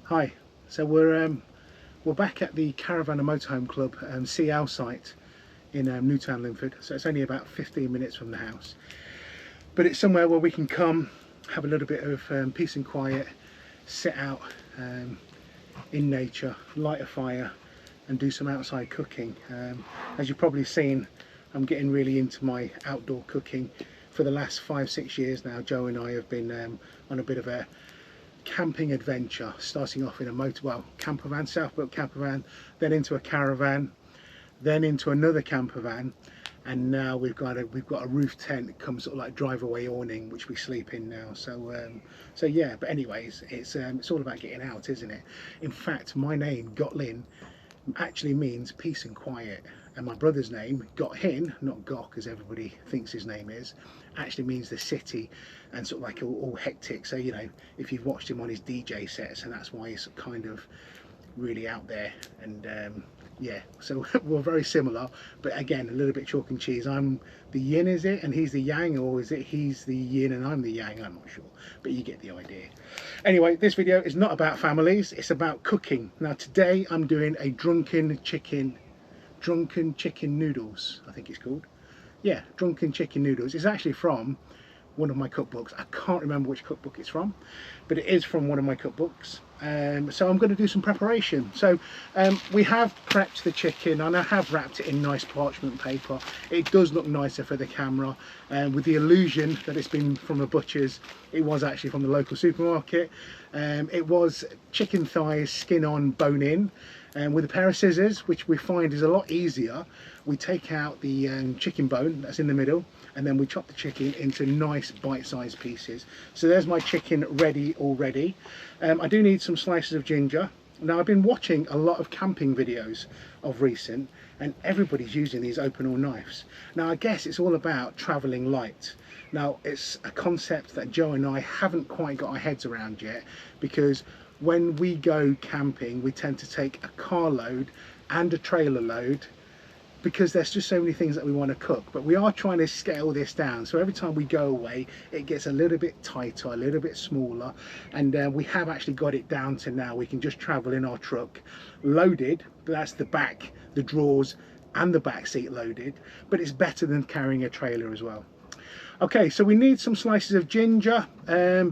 Hi. So we're back at the Caravan and Motorhome Club CL site in Newtown, Linford. So it's only about 15 minutes from the house, but it's somewhere where we can come, have a little bit of peace and quiet, sit out in nature, light a fire, and do some outside cooking. As you've probably seen, I'm getting really into my outdoor cooking. For the last 5-6 years now, Joe and I have been on a bit of a camping adventure, starting off in a camper van, self-built camper van, then into a caravan, then into another camper van, and now we've got a roof tent that comes sort of like drive-away awning, which we sleep in now. So yeah. But anyways, it's all about getting out, isn't it? In fact, my name Gotlin actually means peace and quiet, and my brother's name Gothin, not Gok as everybody thinks his name is, actually means the city, and sort of like all hectic. So, you know, if you've watched him on his DJ sets, and that's why he's kind of really out there. And yeah, so we're very similar, but again, a little bit chalk and cheese. I'm the yin, is it, and he's the yang, or is it he's the yin and I'm the yang? I'm not sure, but you get the idea. Anyway, this video is not about families, it's about cooking. Now today I'm doing a drunken chicken noodles, I think it's called. Yeah, drunken chicken noodles. It's actually from one of my cookbooks. I can't remember which cookbook it's from, but it is from one of my cookbooks. So I'm going to do some preparation. So we have prepped the chicken, and I have wrapped it in nice parchment paper. It does look nicer for the camera, with the illusion that it's been from a butcher's. It was actually from the local supermarket. It was chicken thighs, skin on, bone in, with a pair of scissors, which we find is a lot easier. We take out the chicken bone that's in the middle, and then we chop the chicken into nice bite-sized pieces. So there's my chicken ready already. I do need some slices of ginger. Now, I've been watching a lot of camping videos of recent, and everybody's using these open-all knives. Now, I guess it's all about traveling light. Now, it's a concept that Joe and I haven't quite got our heads around yet, because when we go camping, we tend to take a car load and a trailer load, because there's just so many things that we want to cook. But we are trying to scale this down, so every time we go away it gets a little bit tighter, a little bit smaller, and we have actually got it down to now we can just travel in our truck loaded, but that's the back, the drawers and the back seat loaded, but it's better than carrying a trailer as well. Okay, so we need some slices of ginger,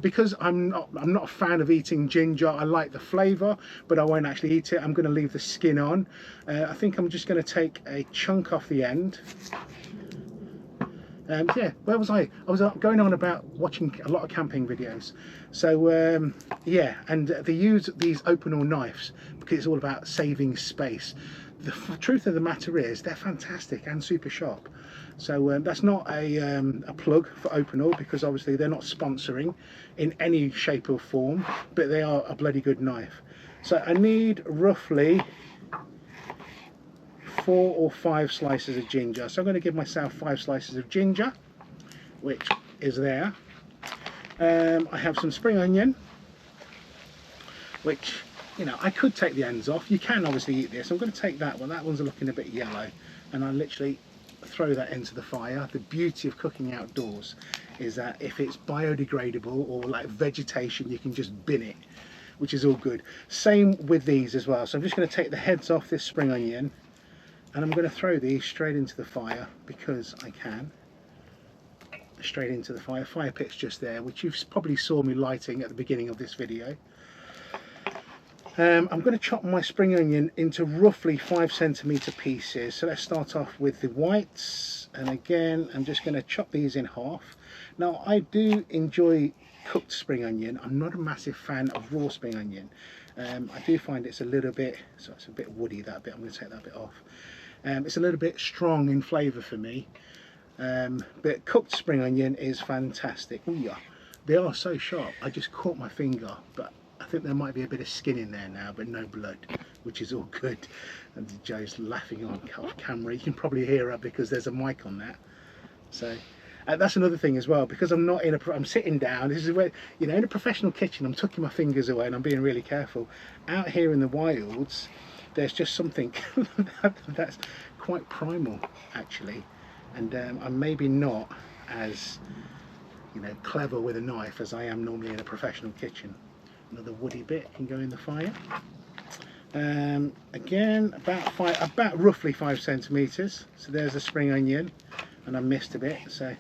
because I'm not a fan of eating ginger. I like the flavour, but I won't actually eat it. I'm going to leave the skin on. I think I'm just going to take a chunk off the end. Yeah, where was I? I was going on about watching a lot of camping videos. So yeah, and they use these open-all knives because it's all about saving space. The truth of the matter is they're fantastic and super sharp. So that's not a plug for open-all, because obviously they're not sponsoring in any shape or form, but they are a bloody good knife. So I need roughly 4 or 5 slices of ginger. So I'm going to give myself 5 slices of ginger, which is there. I have some spring onion, which, you know, I could take the ends off. You can obviously eat this. I'm going to take that one. That one's looking a bit yellow, and I literally throw that into the fire. The beauty of cooking outdoors is that if it's biodegradable or like vegetation, you can just bin it, which is all good. Same with these as well. So I'm just going to take the heads off this spring onion, and I'm going to throw these straight into the fire, because I can. Straight into the fire. Fire pit's just there, which you've probably saw me lighting at the beginning of this video. I'm going to chop my spring onion into roughly 5cm pieces. So let's start off with the whites, and again I'm just going to chop these in half. Now, I do enjoy cooked spring onion. I'm not a massive fan of raw spring onion. I do find it's a little bit, so it's a bit woody, that bit. I'm going to take that bit off. It's a little bit strong in flavour for me, but cooked spring onion is fantastic. Ooh, yeah. They are so sharp. I just caught my finger, but I think there might be a bit of skin in there now, but no blood, which is all good. And Joe's laughing on off camera. You can probably hear her because there's a mic on that. So that's another thing as well, because I'm not in a, I'm sitting down. This is where, you know, in a professional kitchen, I'm tucking my fingers away and I'm being really careful. Out here in the wilds, there's just something that's quite primal, actually. And I'm maybe not as, you know, clever with a knife as I am normally in a professional kitchen. Another woody bit can go in the fire. Again, about roughly 5 centimeters. So there's a spring onion, and I missed a bit. So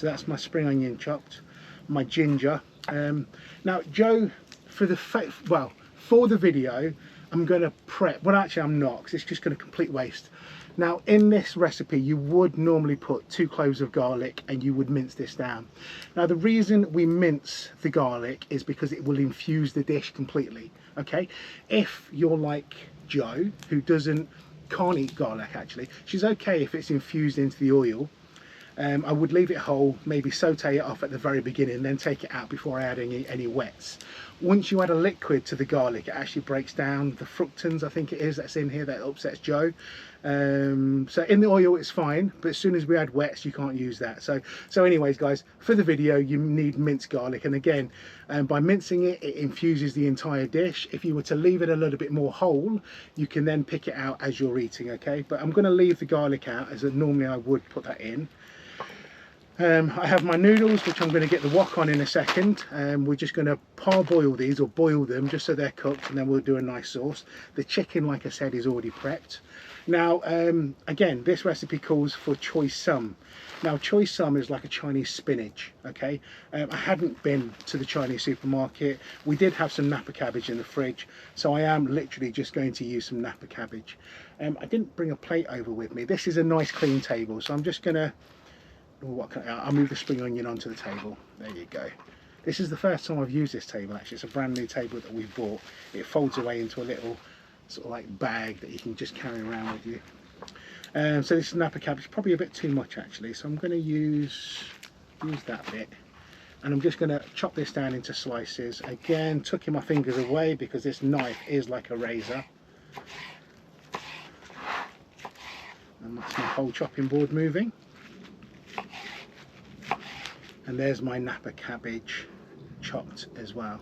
that's my spring onion chopped. My ginger. Now, Joe, for the video, I'm going to prep. Well, actually, I'm not, because it's just going to complete waste. Now, in this recipe, you would normally put 2 cloves of garlic and you would mince this down. Now, the reason we mince the garlic is because it will infuse the dish completely. Okay, if you're like Joe, who can't eat garlic, actually, she's okay if it's infused into the oil. I would leave it whole, maybe saute it off at the very beginning, then take it out before I add any wets. Once you add a liquid to the garlic, it actually breaks down the fructans, I think it is, that's in here, that upsets Joe. So in the oil it's fine, but as soon as we add wets, you can't use that. So anyways, guys, for the video, you need minced garlic, and again, by mincing it, it infuses the entire dish. If you were to leave it a little bit more whole, you can then pick it out as you're eating, okay? But I'm going to leave the garlic out, as normally I would put that in. I have my noodles, which I'm going to get the wok on in a second. We're just going to parboil these, or boil them, just so they're cooked, and then we'll do a nice sauce. The chicken, like I said, is already prepped. Now, again, this recipe calls for choy sum. Now, choy sum is like a Chinese spinach, okay? I hadn't been to the Chinese supermarket. We did have some Napa cabbage in the fridge, so I am literally just going to use some Napa cabbage. I didn't bring a plate over with me. This is a nice clean table, so I'm just going to... I'll move the spring onion onto the table. There you go. This is the first time I've used this table, actually. It's a brand new table that we've bought. It folds away into a little sort of like bag that you can just carry around with you. So this is Napa cabbage, probably a bit too much actually, so I'm going to use that bit, and I'm just going to chop this down into slices. Again, tucking my fingers away because this knife is like a razor. And that's my whole chopping board moving. And there's my Napa cabbage chopped as well.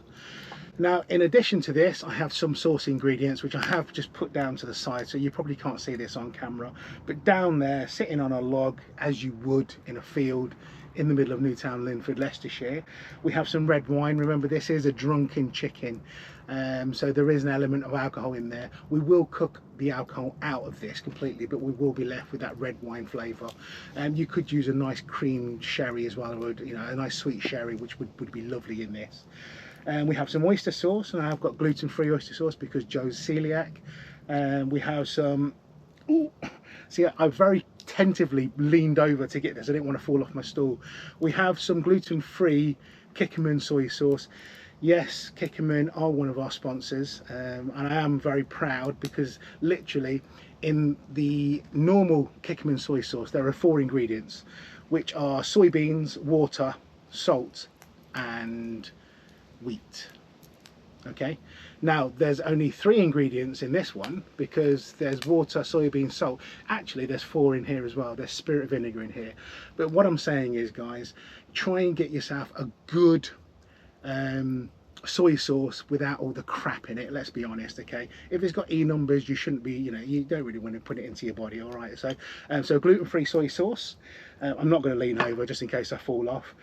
Now, in addition to this, I have some sauce ingredients which I have just put down to the side, so you probably can't see this on camera, but down there, sitting on a log as you would in a field in the middle of Newtown, Linford, Leicestershire, we have some red wine. Remember, this is a drunken chicken, so there is an element of alcohol in there. We will cook the alcohol out of this completely, but we will be left with that red wine flavour. You could use a nice cream sherry as well, or a nice sweet sherry, which would be lovely in this. We have some oyster sauce, and I've got gluten-free oyster sauce because Joe's celiac. We have some... Ooh, see, I very tentatively leaned over to get this. I didn't want to fall off my stool. We have some gluten-free Kikkoman soy sauce. Yes, Kikkoman are one of our sponsors, and I am very proud because literally in the normal Kikkoman soy sauce there are 4 ingredients, which are soybeans, water, salt and wheat. Okay, now there's only 3 ingredients in this one because there's water, soybean, salt. Actually there's 4 in here as well. There's spirit vinegar in here. But what I'm saying is, guys, try and get yourself a good soy sauce without all the crap in it. Let's be honest, okay? If it's got E numbers, you shouldn't be, you don't really want to put it into your body. All right, so gluten-free soy sauce. I'm not going to lean over just in case I fall off.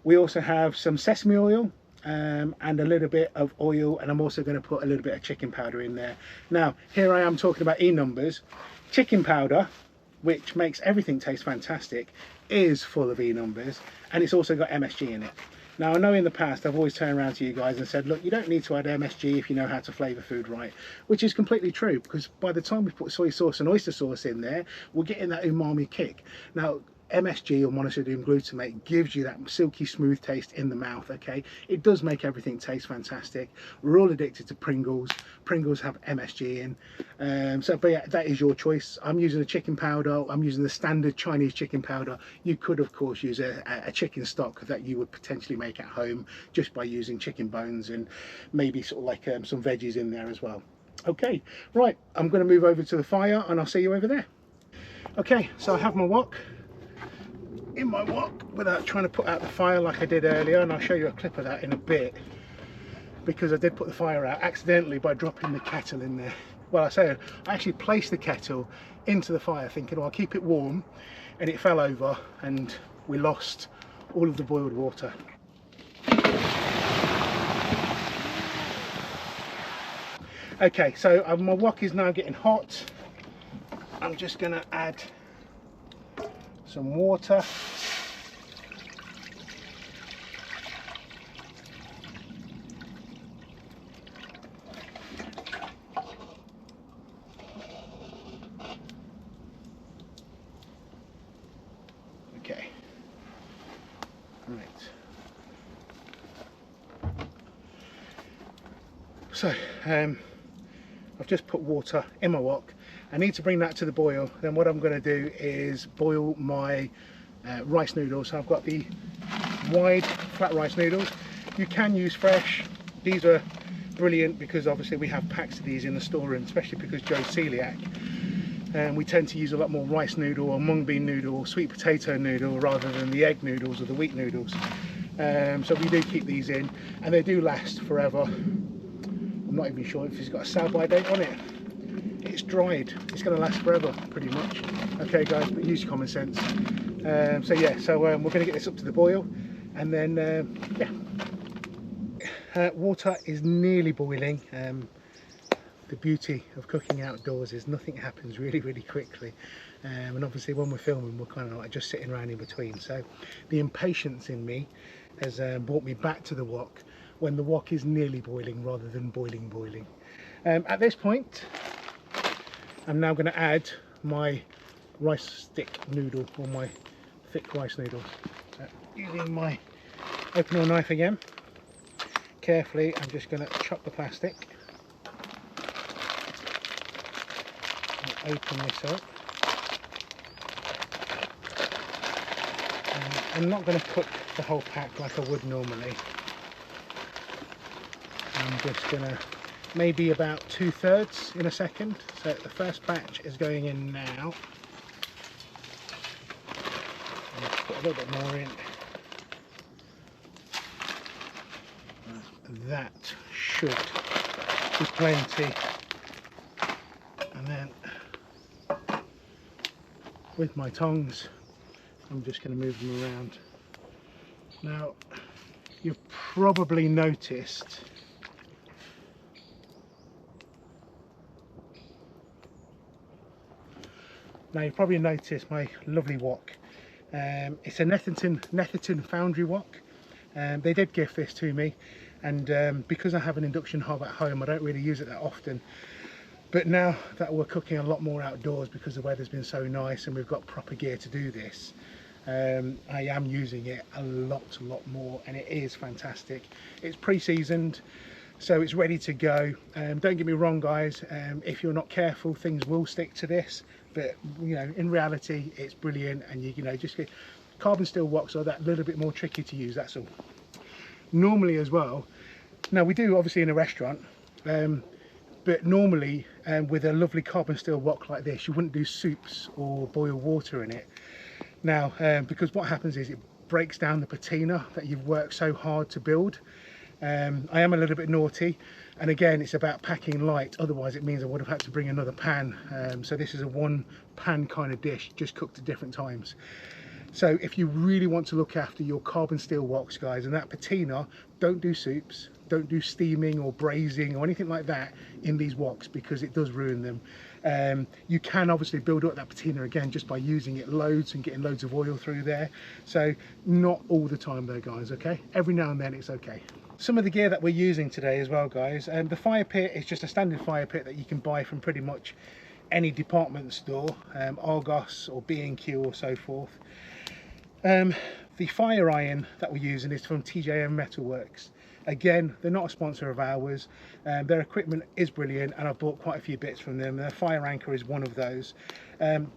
We also have some sesame oil, and a little bit of oil, and I'm also going to put a little bit of chicken powder in there. Now, here I am talking about E numbers. Chicken powder, which makes everything taste fantastic, is full of E numbers, and it's also got MSG in it. Now, I know in the past I've always turned around to you guys and said, look, you don't need to add MSG if you know how to flavour food right, which is completely true, because by the time we put soy sauce and oyster sauce in there, we're getting that umami kick. Now, MSG, or monosodium glutamate, gives you that silky smooth taste in the mouth, okay? It does make everything taste fantastic. We're all addicted to Pringles. Pringles have MSG in. But yeah, that is your choice. I'm using a chicken powder. I'm using the standard Chinese chicken powder. You could, of course, use a chicken stock that you would potentially make at home just by using chicken bones and maybe sort of like some veggies in there as well. Okay, right, I'm going to move over to the fire and I'll see you over there. Okay, so I have my wok in my wok without trying to put out the fire like I did earlier, and I'll show you a clip of that in a bit, because I did put the fire out accidentally by dropping the kettle in there. Well, I actually placed the kettle into the fire thinking, oh, I'll keep it warm, and it fell over and we lost all of the boiled water. Okay, so my wok is now getting hot. I'm just going to add some water. Okay, right. So I've just put water in my wok. I need to bring that to the boil. Then what I'm going to do is boil my rice noodles. So I've got the wide flat rice noodles. You can use fresh. These are brilliant because obviously we have packs of these in the storeroom, especially because Joe's celiac. And we tend to use a lot more rice noodle or mung bean noodle or sweet potato noodle rather than the egg noodles or the wheat noodles. So we do keep these in, and they do last forever. I'm not even sure if it's got a sell-by date on it. It's dried. It's going to last forever, pretty much. Okay, guys, but use common sense. So yeah, so we're going to get this up to the boil, and then yeah, water is nearly boiling. The beauty of cooking outdoors is nothing happens really quickly, and obviously when we're filming we're kind of like just sitting around in between, so the impatience in me has brought me back to the wok when the wok is nearly boiling rather than boiling. At this point I'm now going to add my rice stick noodle, or my thick rice noodle. So using my opener knife again, carefully I'm just going to chop the plastic. Open this up. I'm not going to cook the whole pack like I would normally. I'm just going to maybe about 2/3 in a second. So the first batch is going in now. Let's put a little bit more in. That should be plenty. And then with my tongs I'm just going to move them around. Now you've probably noticed my lovely wok. It's a Netherton Foundry wok. They did gift this to me, and because I have an induction hob at home I don't really use it that often. But now that we're cooking a lot more outdoors because the weather's been so nice and we've got proper gear to do this, I am using it a lot more, and it is fantastic. It's pre-seasoned, so it's ready to go. Don't get me wrong, guys, if you're not careful things will stick to this, but you know, in reality it's brilliant, and you know, just get carbon steel woks are that little bit more tricky to use, that's all. Normally as well, now we do obviously in a restaurant, but normally with a lovely carbon steel wok like this you wouldn't do soups or boil water in it. Now because what happens is it breaks down the patina that you've worked so hard to build. I am a little bit naughty, and again it's about packing light, otherwise it means I would have had to bring another pan. So this is a one pan kind of dish, just cooked at different times. So if you really want to look after your carbon steel woks, guys, and that patina, don't do soups, don't do steaming or braising or anything like that in these woks, because it does ruin them. You can obviously build up that patina again just by using it loads and getting loads of oil through there. So not all the time though, guys, okay? Every now and then it's okay. Some of the gear that we're using today as well, guys, the fire pit is just a standard fire pit that you can buy from pretty much any department store, Argos or B&Q or so forth. The fire iron that we're using is from TJM Metalworks. Again, they're not a sponsor of ours. Their equipment is brilliant, and I've bought quite a few bits from them. Their fire anchor is one of those.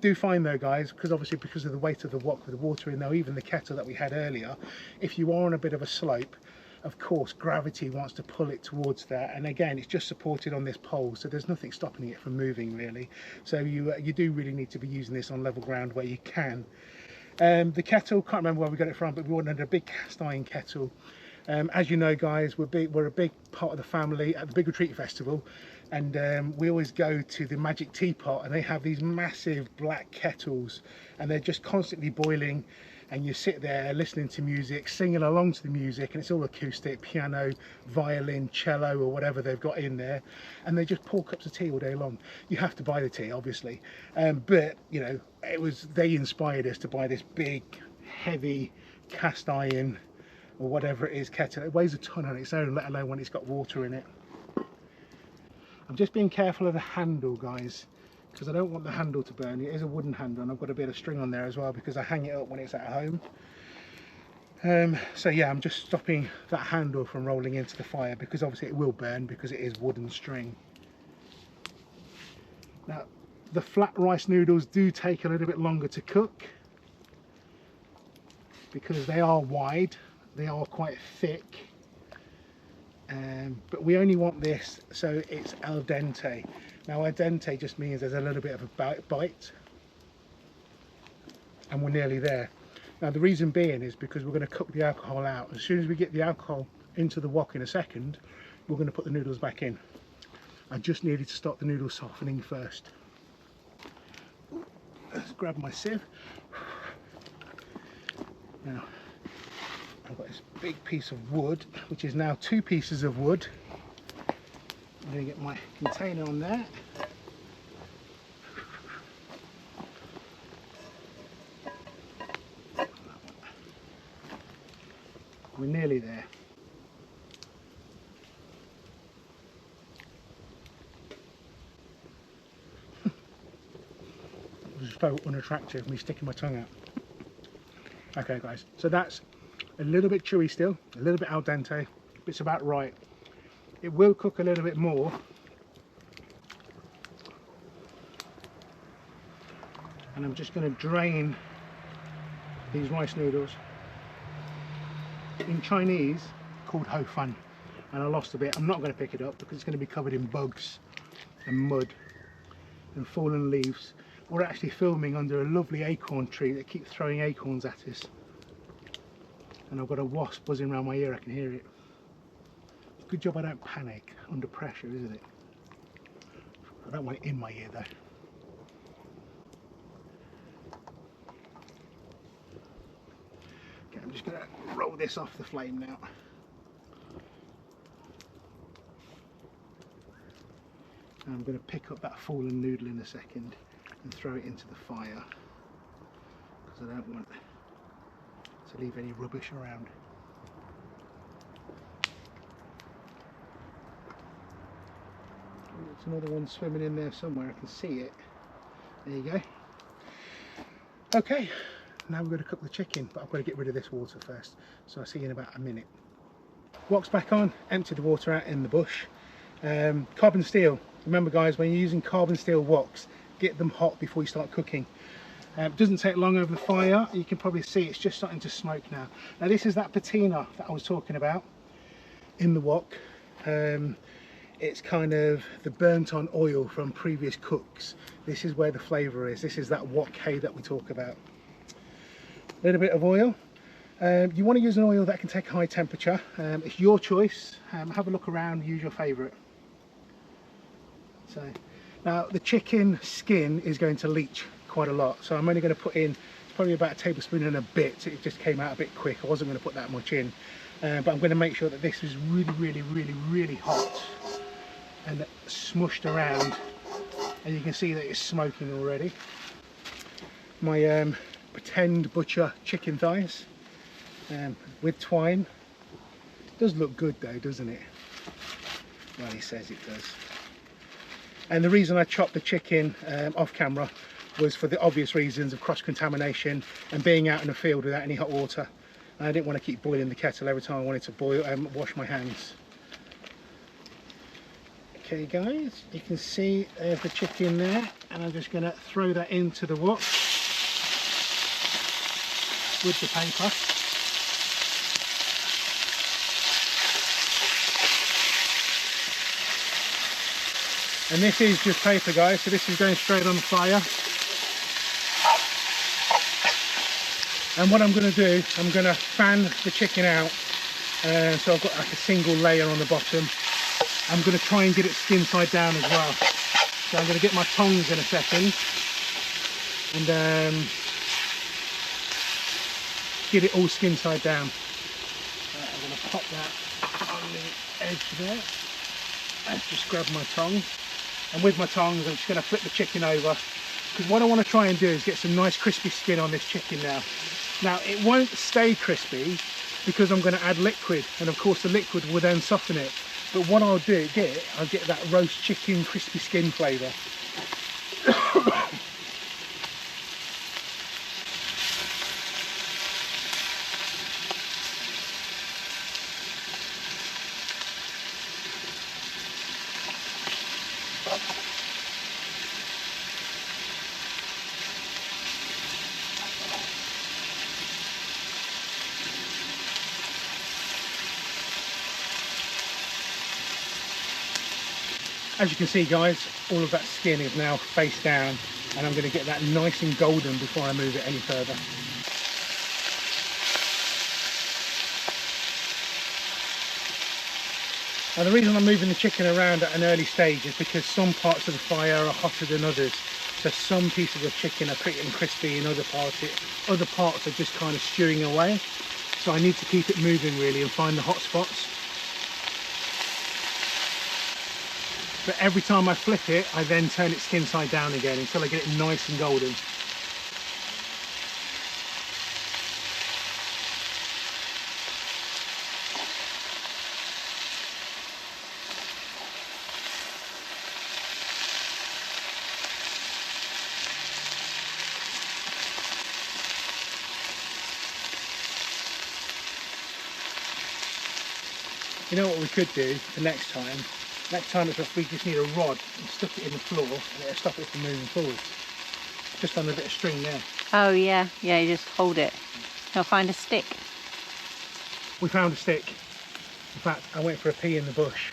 Do find though, guys, because obviously because of the weight of the wok with the water in there, even the kettle that we had earlier, if you are on a bit of a slope, of course gravity wants to pull it towards that, and again it's just supported on this pole, so there's nothing stopping it from moving really. So you do really need to be using this on level ground where you can. The kettle, can't remember where we got it from, but we wanted a big cast iron kettle. As you know, guys, we're a big part of the family at the Big Retreat Festival, and we always go to the Magic Teapot, and they have these massive black kettles, and they're just constantly boiling. and you sit there listening to music, singing along to the music, and it's all acoustic, piano, violin, cello, or whatever they've got in there, and they just pour cups of tea all day long. You have to buy the tea, obviously, but you know, they inspired us to buy this big, heavy cast iron or whatever it is kettle. It weighs a ton on its own, let alone when it's got water in it. I'm just being careful of the handle, guys, because I don't want the handle to burn. It is a wooden handle, and I've got a bit of string on there as well because I hang it up when it's at home. So yeah, I'm just stopping that handle from rolling into the fire, because obviously it will burn because it is wooden string. Now, the flat rice noodles do take a little bit longer to cook because they are wide, they are quite thick. But we only want this so it's al dente. Now, al dente just means there's a little bit of a bite, and we're nearly there. Now, the reason being is because we're going to cook the alcohol out. As soon as we get the alcohol into the wok in a second, we're going to put the noodles back in. I just needed to stop the noodles softening first. Let's grab my sieve. Now, I've got this big piece of wood, which is now 2 pieces of wood. I'm going to get my container on there. We're nearly there. It was so unattractive, me sticking my tongue out. Okay guys, so that's a little bit chewy still, a little bit al dente, it's about right. It will cook a little bit more. And I'm just going to drain these rice noodles. In Chinese, called ho fun, and I lost a bit. I'm not going to pick it up because it's going to be covered in bugs and mud and fallen leaves. We're actually filming under a lovely acorn tree that keeps throwing acorns at us. And I've got a wasp buzzing around my ear, I can hear it. Good job I don't panic under pressure, isn't it? I don't want it in my ear though. Okay, I'm just going to roll this off the flame now. And I'm going to pick up that fallen noodle in a second and throw it into the fire, because I don't want to leave any rubbish around. There's another one swimming in there somewhere, I can see it. There you go. Okay, now we're going to cook the chicken, but I've got to get rid of this water first, so I'll see you in about a minute. Wok's back on, empty the water out in the bush. Carbon steel, remember guys, when you're using carbon steel woks, get them hot before you start cooking. It doesn't take long over the fire. You can probably see it's just starting to smoke now. Now this is that patina that I was talking about in the wok. It's kind of the burnt on oil from previous cooks. This is where the flavour is. This is that wok hay that we talk about. A little bit of oil. You want to use an oil that can take high temperature. It's your choice. Have a look around, use your favourite. So now the chicken skin is going to leach quite a lot, so I'm only going to put in probably about a tablespoon and a bit. It just came out a bit quick. I wasn't going to put that much in, but I'm going to make sure that this is really hot and smushed around, and you can see that it's smoking already. My pretend butcher chicken thighs with twine. It does look good though, doesn't it? Well, he says it does. And the reason I chopped the chicken off camera was for the obvious reasons of cross-contamination and being out in the field without any hot water. I didn't want to keep boiling the kettle every time I wanted to boil wash my hands. Okay guys, you can see there's the chicken there, and I'm just going to throw that into the wok with the paper. And this is just paper guys, so this is going straight on the fire. And what I'm going to do, I'm going to fan the chicken out, so I've got like a single layer on the bottom. I'm going to try and get it skin side down as well. So I'm going to get my tongs in a second, and get it all skin side down. I'm going to pop that on the edge there. Let's just grab my tongs, and with my tongs I'm just going to flip the chicken over, because what I want to try and do is get some nice crispy skin on this chicken now. Now it won't stay crispy because I'm going to add liquid, and of course the liquid will then soften it. But what I'll get that roast chicken crispy skin flavour. As you can see guys, all of that skin is now face down, and I'm going to get that nice and golden before I move it any further. Now the reason I'm moving the chicken around at an early stage is because some parts of the fire are hotter than others. So some pieces of chicken are pretty crispy and other parts are just kind of stewing away. So I need to keep it moving really and find the hot spots. But every time I flip it, I then turn it skin side down again until I get it nice and golden. You know what we could do the next time? Next time we just need a rod and stick it in the floor, and it'll stop it from moving forward. Just on a bit of string there. Oh yeah, yeah, you just hold it. I'll find a stick. We found a stick. In fact, I went for a pee in the bush,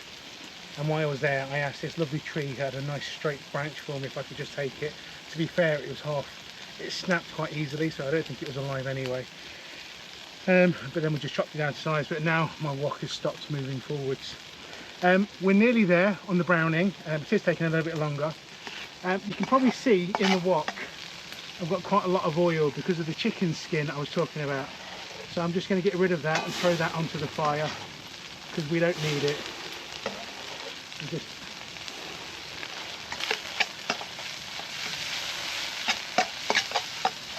and while I was there I asked this lovely tree who had a nice straight branch for me if I could just take it. To be fair, it was it snapped quite easily, so I don't think it was alive anyway. But then we just chopped it down to size, but now my wok has stopped moving forwards. We're nearly there on the browning. It is taking a little bit longer. You can probably see in the wok I've got quite a lot of oil because of the chicken skin I was talking about. So I'm just going to get rid of that and throw that onto the fire because we don't need it.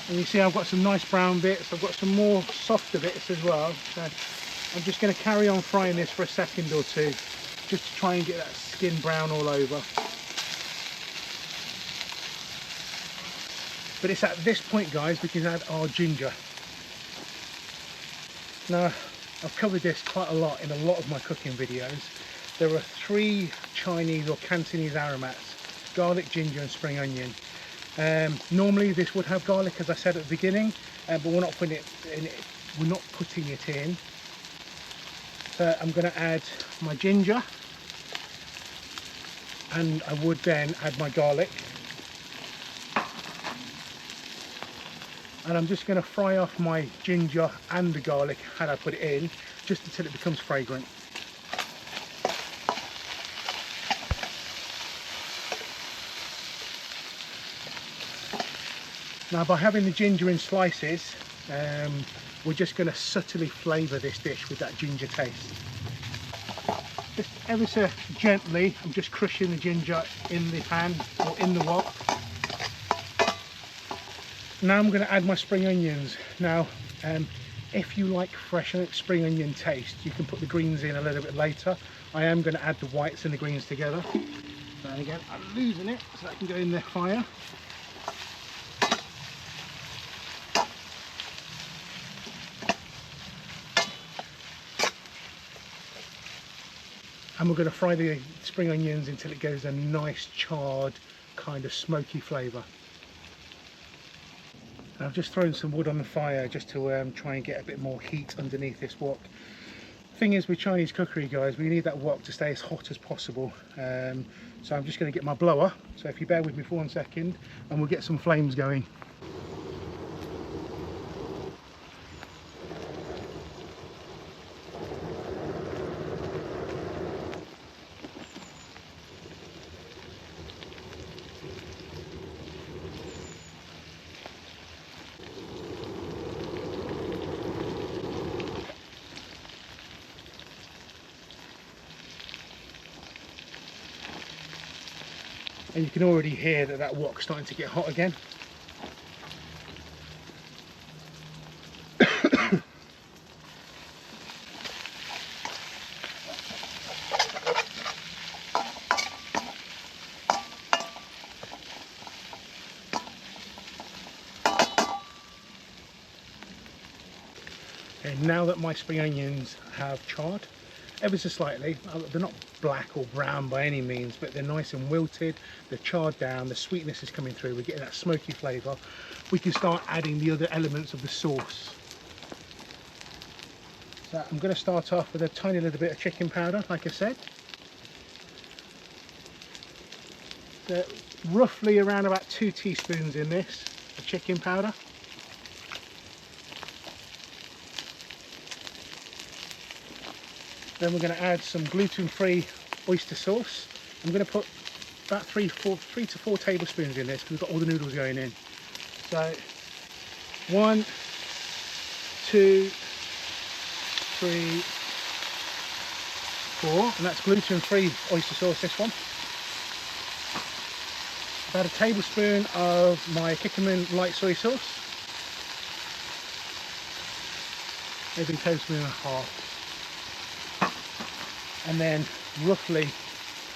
And you see I've got some nice brown bits, I've got some more softer bits as well. So I'm just going to carry on frying this for a second or two, just to try and get that skin brown all over. But it's at this point guys we can add our ginger. Now I've covered this quite a lot in a lot of my cooking videos. There are 3 Chinese or Cantonese aromas: garlic, ginger and spring onion. Normally this would have garlic, as I said at the beginning, but we're not putting it in. So I'm going to add my ginger, and I would then add my garlic, and I'm just going to fry off my ginger and the garlic had I put it in, just until it becomes fragrant. Now by having the ginger in slices, we're just going to subtly flavour this dish with that ginger taste. Just ever so gently, I'm just crushing the ginger in the pan or in the wok. Now I'm going to add my spring onions. Now if you like fresh spring onion taste, you can put the greens in a little bit later. I am going to add the whites and the greens together. And again, I'm losing it so that can go in the fire. And we're going to fry the spring onions until it goes a nice charred kind of smoky flavour. I've just thrown some wood on the fire just to try and get a bit more heat underneath this wok. The thing is with Chinese cookery guys, we need that wok to stay as hot as possible. So I'm just going to get my blower, so if you bear with me for 1 second, and we'll get some flames going. And you can already hear that that wok's starting to get hot again. And now that my spring onions have charred ever so slightly, they're not black or brown by any means, but they're nice and wilted, they're charred down, the sweetness is coming through, we're getting that smoky flavour. We can start adding the other elements of the sauce. So I'm going to start off with a tiny little bit of chicken powder, like I said. So roughly around about 2 teaspoons in this, of chicken powder. Then we're going to add some gluten-free oyster sauce. I'm going to put about 3 to 4 tablespoons in this because we've got all the noodles going in. So 1, 2, 3, 4, and that's gluten-free oyster sauce, this one. About a tablespoon of my Kikkoman light soy sauce. Maybe a tablespoon and a half. And then roughly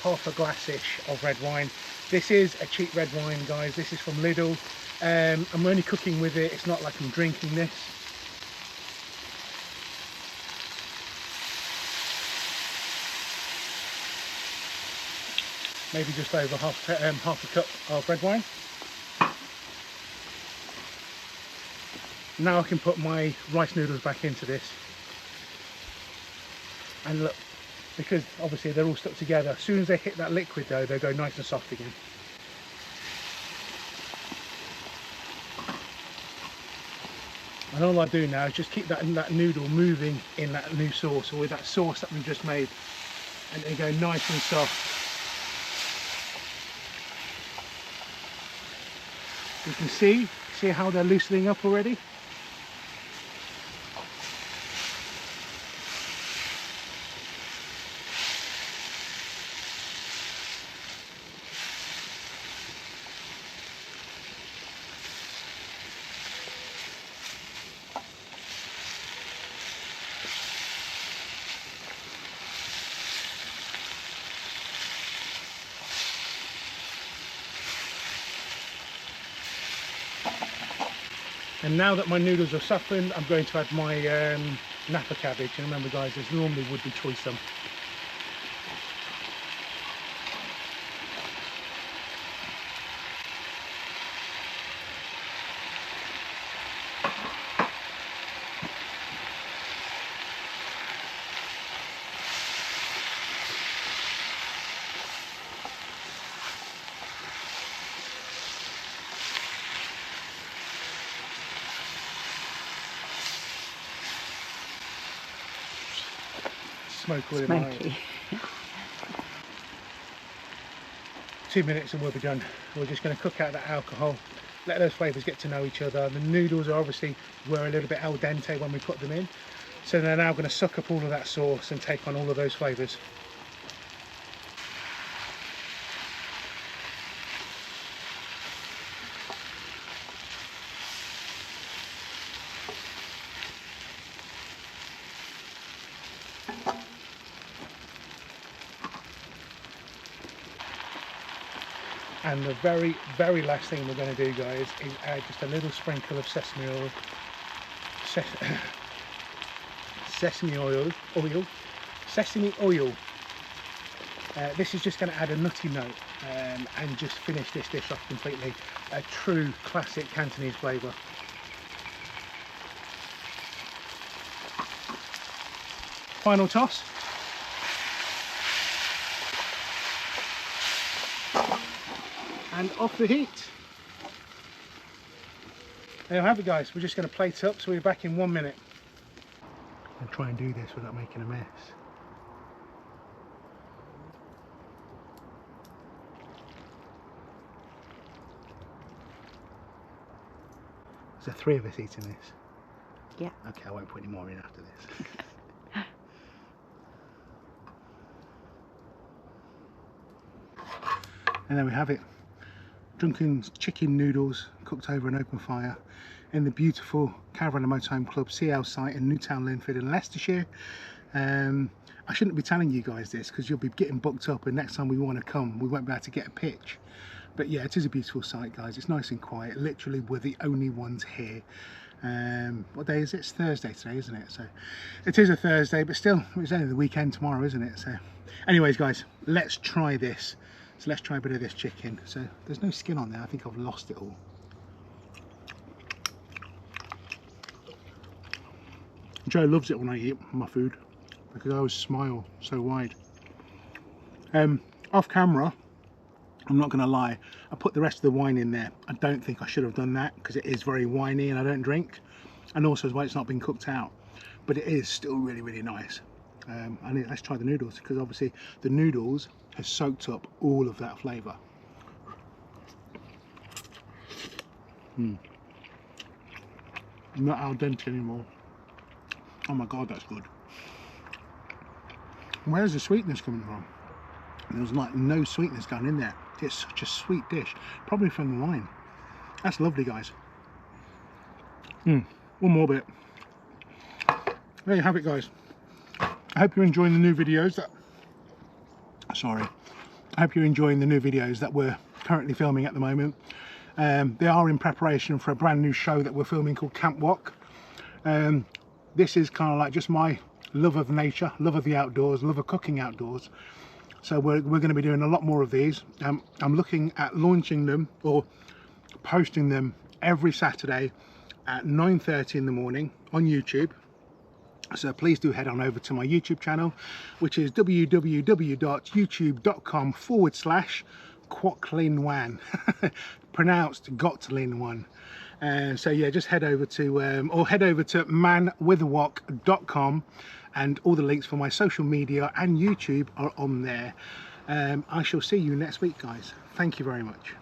half a glass-ish of red wine. This is a cheap red wine, guys. This is from Lidl. I'm only cooking with it. It's not like I'm drinking this. Maybe just over half a cup of red wine. Now I can put my rice noodles back into this. And look, because obviously they're all stuck together, as soon as they hit that liquid though, they go nice and soft again. And all I do now is just keep that noodle moving in that new sauce, or with that sauce that we've just made, and they go nice and soft. You can see how they're loosening up already. And now that my noodles are softened, I'm going to add my Napa cabbage. And remember guys, there's normally would be choice some. Smoke all in my Smoky. 2 minutes and we'll be done. We're just going to cook out that alcohol, let those flavours get to know each other. The noodles are obviously were a little bit al dente when we put them in, so they're now going to suck up all of that sauce and take on all of those flavours. And the very, very last thing we're going to do, guys, is add just a little sprinkle of sesame oil. Sesame oil. This is just going to add a nutty note and just finish this dish off completely. A true classic Cantonese flavour. Final toss. And off the heat. There you have it, guys. We're just going to plate up, so we'll be back in 1 minute. I'll try and do this without making a mess. Is there 3 of us eating this? Yeah. Okay, I won't put any more in after this. And there we have it. Drunken chicken noodles cooked over an open fire in the beautiful Caravan and Motorhome Club CL site in Newtown Linford in Leicestershire. I shouldn't be telling you guys this because you'll be getting booked up, and next time we want to come we won't be able to get a pitch. But yeah, it is a beautiful site, guys. It's nice and quiet. Literally we're the only ones here. What day is it? It's Thursday today, isn't it? So it is a Thursday, but still it's only the weekend tomorrow, isn't it? So anyways guys, let's try this. So let's try a bit of this chicken. So there's no skin on there. I think I've lost it all. Joe loves it when I eat my food because I always smile so wide. Off camera, I'm not going to lie, I put the rest of the wine in there. I don't think I should have done that because it is very winey and I don't drink, and also as well it's not been cooked out, but it is still really, really nice. Let's try the noodles because obviously the noodles has soaked up all of that flavour. Not al dente anymore. Oh my god, that's good. Where's the sweetness coming from? There's like no sweetness going in there. It's such a sweet dish, probably from the wine. That's lovely, guys. One more bit. There you have it, guys. I hope you're enjoying the new videos I hope you're enjoying the new videos that we're currently filming at the moment. They are in preparation for a brand new show that we're filming called Camp Wok. This is kind of like just my love of nature, love of the outdoors, love of cooking outdoors. So we're going to be doing a lot more of these. I'm looking at launching them or posting them every Saturday at 9:30 in the morning on YouTube. So please do head on over to my YouTube channel, which is www.youtube.com/Quoklin1, pronounced Gotlin1. So yeah, just head over to manwithawok.com, and all the links for my social media and YouTube are on there. I shall see you next week, guys. Thank you very much.